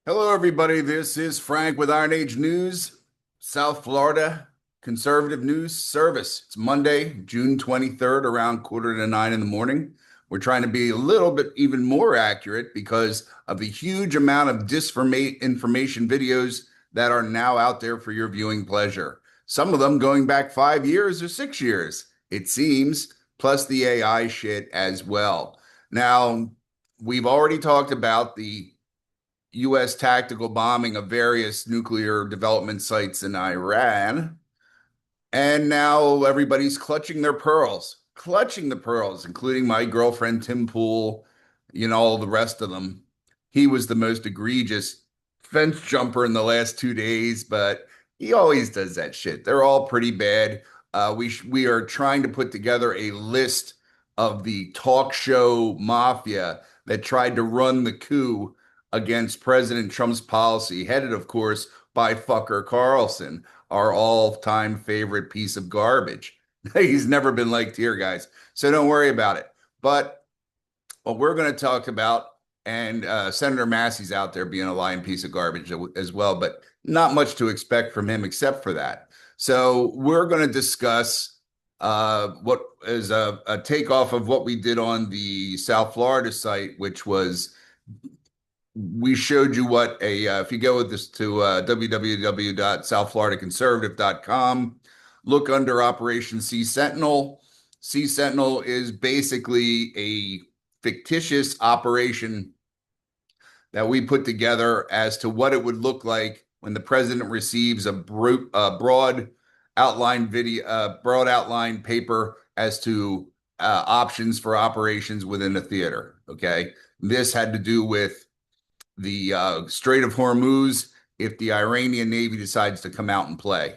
Hello, everybody. This is Frank with Iron Age News, South Florida Conservative News Service. It's Monday, June 23rd, around 8:45 in the morning. We're trying to be a little bit even more accurate because of the huge amount of disinformation videos that are now out there for your viewing pleasure. Some of them going back 5 years or 6 years, it seems, plus the AI shit as well. Now, we've already talked about the U.S. tactical bombing of various nuclear development sites in Iran. And now everybody's clutching the pearls, including my girlfriend, Tim Pool, all the rest of them. He was the most egregious fence jumper in the last 2 days, but he always does that shit. They're all pretty bad. We are trying to put together a list of the talk show mafia that tried to run the coup against President Trump's policy, headed, of course, by fucker Carlson, our all-time favorite piece of garbage. He's never been liked here, guys, so don't worry about it. But what we're going to talk about, and Senator Massey's out there being a lying piece of garbage as well, but not much to expect from him except for that. So we're going to discuss what is a takeoff of what we did on the South Florida site, which was we showed you what if you go with this to www.southfloridaconservative.com, look under Operation Sea Sentinel. Sea Sentinel is basically a fictitious operation that we put together as to what it would look like when the president receives a broad outline paper as to options for operations within the theater. Okay, this had to do with the Strait of Hormuz if the Iranian Navy decides to come out and play.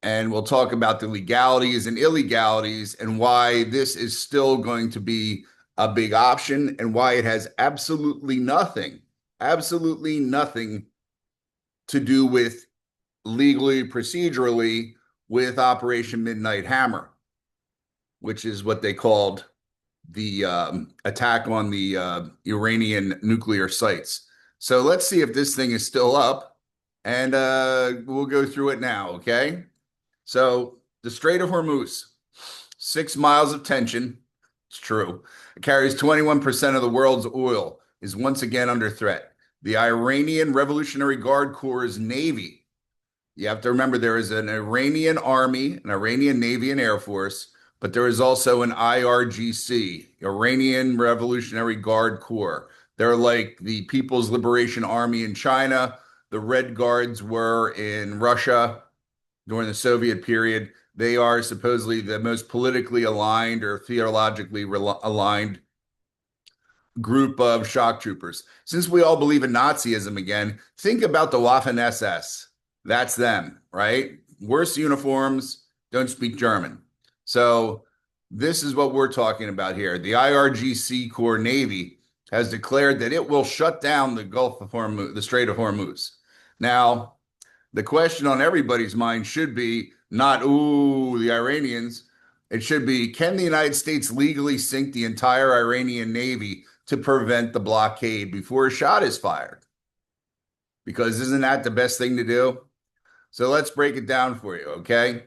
And we'll talk about the legalities and illegalities and why this is still going to be a big option and why it has absolutely nothing to do with legally, procedurally with Operation Midnight Hammer, which is what they called the attack on the Iranian nuclear sites. So let's see if this thing is still up, and we'll go through it now, okay? So the Strait of Hormuz, 6 miles of tension. It's true. It carries 21% of the world's oil, is once again under threat. The Iranian Revolutionary Guard Corps' Navy. You have to remember there is an Iranian Army, an Iranian Navy and Air Force, but there is also an IRGC, Iranian Revolutionary Guard Corps. They're like the People's Liberation Army in China. The Red Guards were in Russia during the Soviet period. They are supposedly the most politically aligned or theologically aligned group of shock troopers. Since we all believe in Nazism again, think about the Waffen SS. That's them, right? Worse uniforms, don't speak German. So this is what we're talking about here. The IRGC Corps Navy has declared that it will shut down the Gulf of Hormuz, the Strait of Hormuz. Now, the question on everybody's mind should be not, ooh, the Iranians. It should be, can the United States legally sink the entire Iranian Navy to prevent the blockade before a shot is fired? Because isn't that the best thing to do? So let's break it down for you, okay?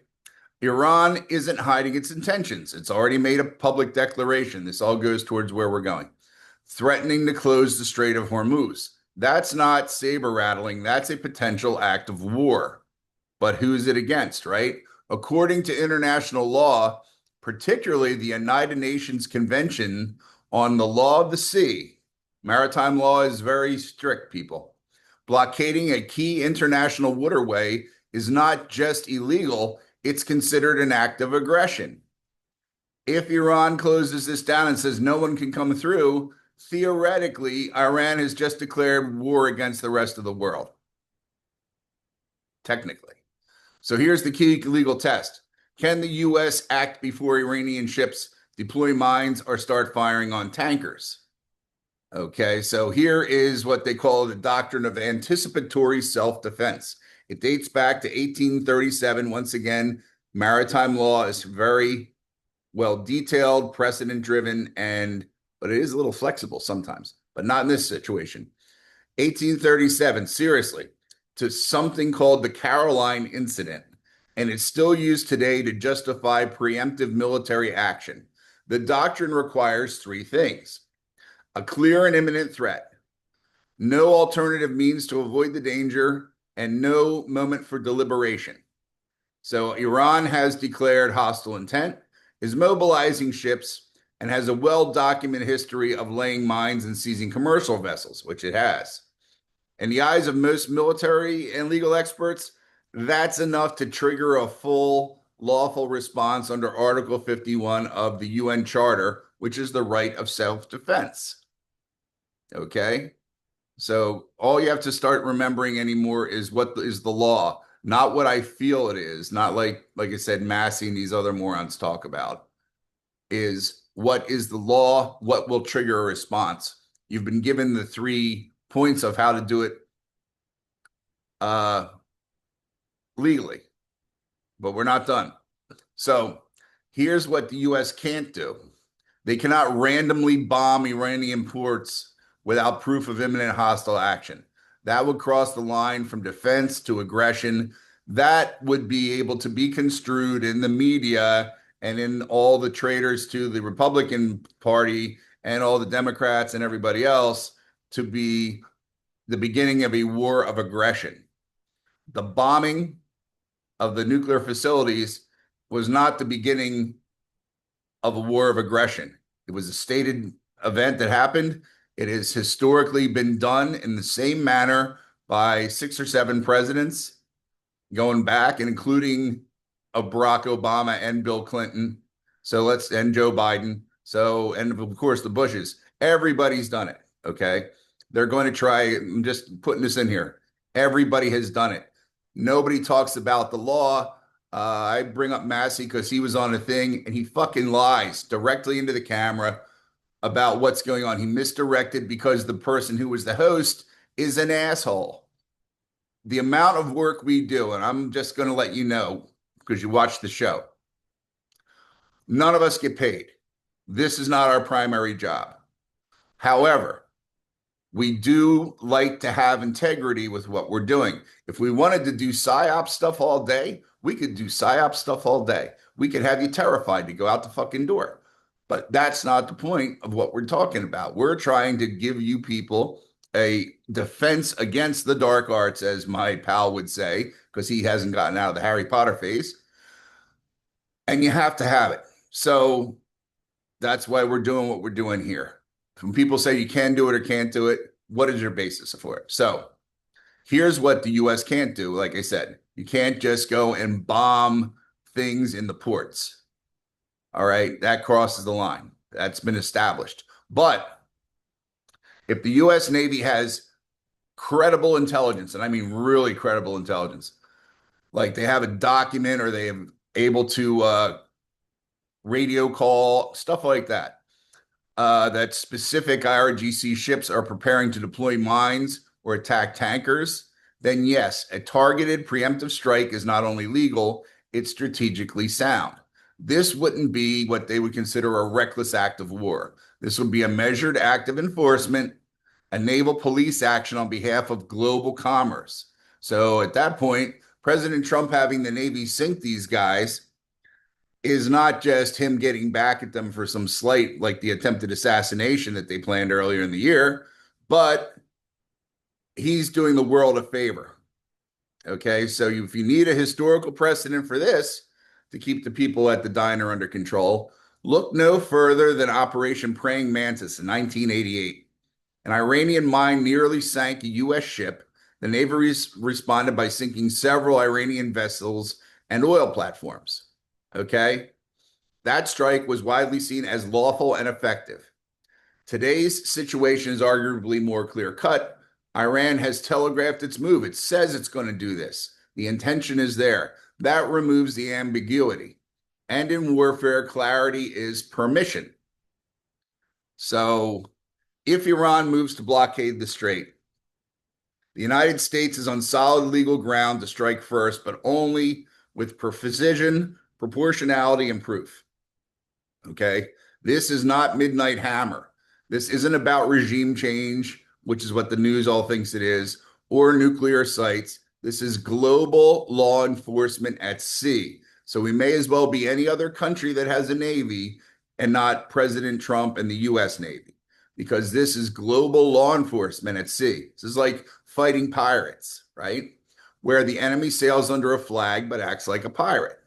Iran isn't hiding its intentions. It's already made a public declaration. This all goes towards where we're going. Threatening to close the Strait of Hormuz. That's not saber rattling. That's a potential act of war. But who's it against, right? According to international law, particularly the United Nations Convention on the Law of the Sea, maritime law is very strict, people. Blockading a key international waterway is not just illegal, it's considered an act of aggression. If Iran closes this down and says no one can come through, theoretically, Iran has just declared war against the rest of the world. Technically. So here's the key legal test. Can the U.S. act before Iranian ships deploy mines or start firing on tankers? Okay, so here is what they call the doctrine of anticipatory self-defense. It dates back to 1837. Once again, maritime law is very well detailed, precedent driven, but it is a little flexible sometimes, but not in this situation. 1837, seriously, to something called the Caroline Incident. And it's still used today to justify preemptive military action. The doctrine requires three things: a clear and imminent threat, no alternative means to avoid the danger, and no moment for deliberation. So Iran has declared hostile intent, is mobilizing ships, and has a well-documented history of laying mines and seizing commercial vessels, which it has. In the eyes of most military and legal experts, that's enough to trigger a full lawful response under Article 51 of the UN Charter, which is the right of self-defense. Okay? So all you have to start remembering anymore is what is the law, not what I feel it is, not like I said, Massey and these other morons talk about, is what is the law, what will trigger a response. You've been given the 3 points of how to do it legally, but we're not done. So here's what the U.S. can't do. They cannot randomly bomb Iranian ports without proof of imminent hostile action. That would cross the line from defense to aggression. That would be able to be construed in the media and in all the traitors to the Republican Party and all the Democrats and everybody else to be the beginning of a war of aggression. The bombing of the nuclear facilities was not the beginning of a war of aggression. It was a stated event that happened. It has historically been done in the same manner by 6 or 7 presidents going back, and including Barack Obama and Bill Clinton. And Joe Biden. And of course the Bushes. Everybody's done it. Okay. They're going to try. I'm just putting this in here. Everybody has done it. Nobody talks about the law. I bring up Massey because he was on a thing and he fucking lies directly into the camera about what's going on. He misdirected because the person who was the host is an asshole. The amount of work we do, and I'm just going to let you know because you watch the show, none of us get paid. This is not our primary job. However, we do like to have integrity with what we're doing. If we wanted to do PSYOP stuff all day, we could do PSYOP stuff all day. We could have you terrified to go out the fucking door. But that's not the point of what we're talking about. We're trying to give you people a defense against the dark arts, as my pal would say, because he hasn't gotten out of the Harry Potter phase. And you have to have it. So that's why we're doing what we're doing here. When people say you can do it or can't do it, what is your basis for it? So here's what the U.S. can't do. Like I said, you can't just go and bomb things in the ports. All right, that crosses the line. That's been established. But if the U.S. Navy has credible intelligence, and I mean really credible intelligence, like they have a document or they have able to radio call, stuff like that, that specific IRGC ships are preparing to deploy mines or attack tankers, then yes, a targeted preemptive strike is not only legal, it's strategically sound. This wouldn't be what they would consider a reckless act of war. This would be a measured act of enforcement, a naval police action on behalf of global commerce. So at that point, President Trump having the Navy sink these guys is not just him getting back at them for some slight, like the attempted assassination that they planned earlier in the year, but he's doing the world a favor. Okay, so if you need a historical precedent for this to keep the people at the diner under control, look no further than Operation Praying Mantis in 1988. An Iranian mine nearly sank a U.S. ship. The Navy responded by sinking several Iranian vessels and oil platforms. Okay, that strike was widely seen as lawful and effective. Today's situation is arguably more clear-cut. Iran has telegraphed its move. It says it's going to do this. The intention is there. That removes the ambiguity. And in warfare, clarity is permission. So if Iran moves to blockade the strait, the United States is on solid legal ground to strike first, but only with precision, proportionality, and proof. Okay? This is not Midnight Hammer. This isn't about regime change. which is what the news all thinks it is, or nuclear sites. This is global law enforcement at sea. So we may as well be any other country that has a Navy and not President Trump and the US Navy, because this is global law enforcement at sea. This is like fighting pirates, right? Where the enemy sails under a flag but acts like a pirate.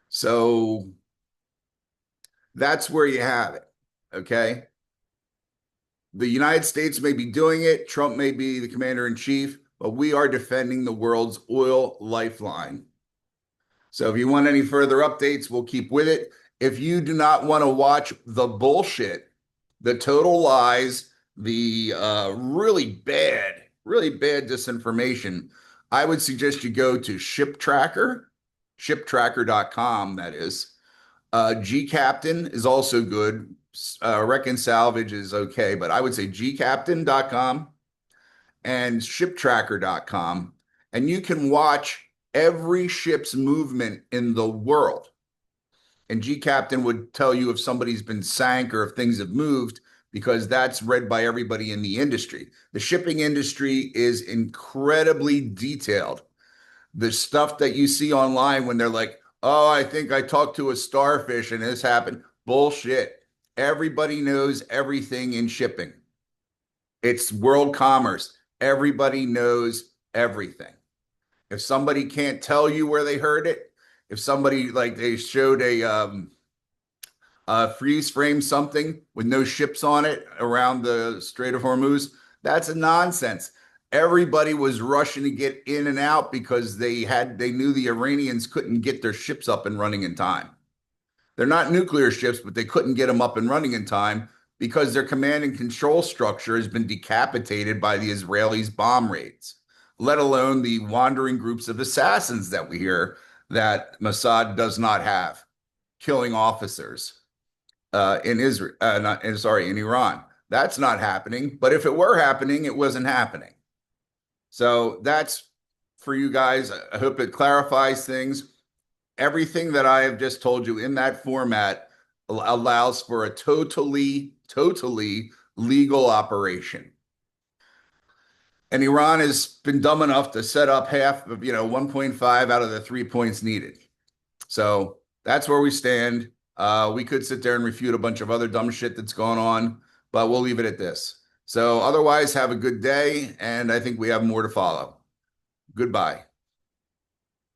So that's where you have it, okay? The United States may be doing it, Trump may be the commander in chief, but we are defending the world's oil lifeline. So if you want any further updates, we'll keep with it. If you do not want to watch the bullshit, the total lies, the really bad disinformation, I would suggest you go to shiptracker.com, that is. G-Captain is also good. Reckon Salvage is okay, but I would say gcaptain.com and shiptracker.com, and you can watch every ship's movement in the world. And G-Captain would tell you if somebody's been sank or if things have moved, because that's read by everybody in the industry. The shipping industry is incredibly detailed. The stuff that you see online when they're like, oh, I think I talked to a starfish and this happened. Bullshit. Everybody knows everything in shipping. It's world commerce. Everybody knows everything. If somebody can't tell you where they heard it, if somebody like they showed a freeze frame something with no ships on it around the Strait of Hormuz, that's a nonsense. Everybody was rushing to get in and out because they knew the Iranians couldn't get their ships up and running in time. They're not nuclear ships, but they couldn't get them up and running in time because their command and control structure has been decapitated by the Israelis' bomb raids, let alone the wandering groups of assassins that we hear that Mossad does not have, killing officers in Israel, in Iran. That's not happening. But if it were happening, it wasn't happening. So that's for you guys. I hope it clarifies things. Everything that I have just told you in that format allows for a totally legal operation. And Iran has been dumb enough to set up half of, 1.5 out of the 3 points needed. So that's where we stand. We could sit there and refute a bunch of other dumb shit that's going on, but we'll leave it at this. So otherwise, have a good day, and I think we have more to follow. Goodbye.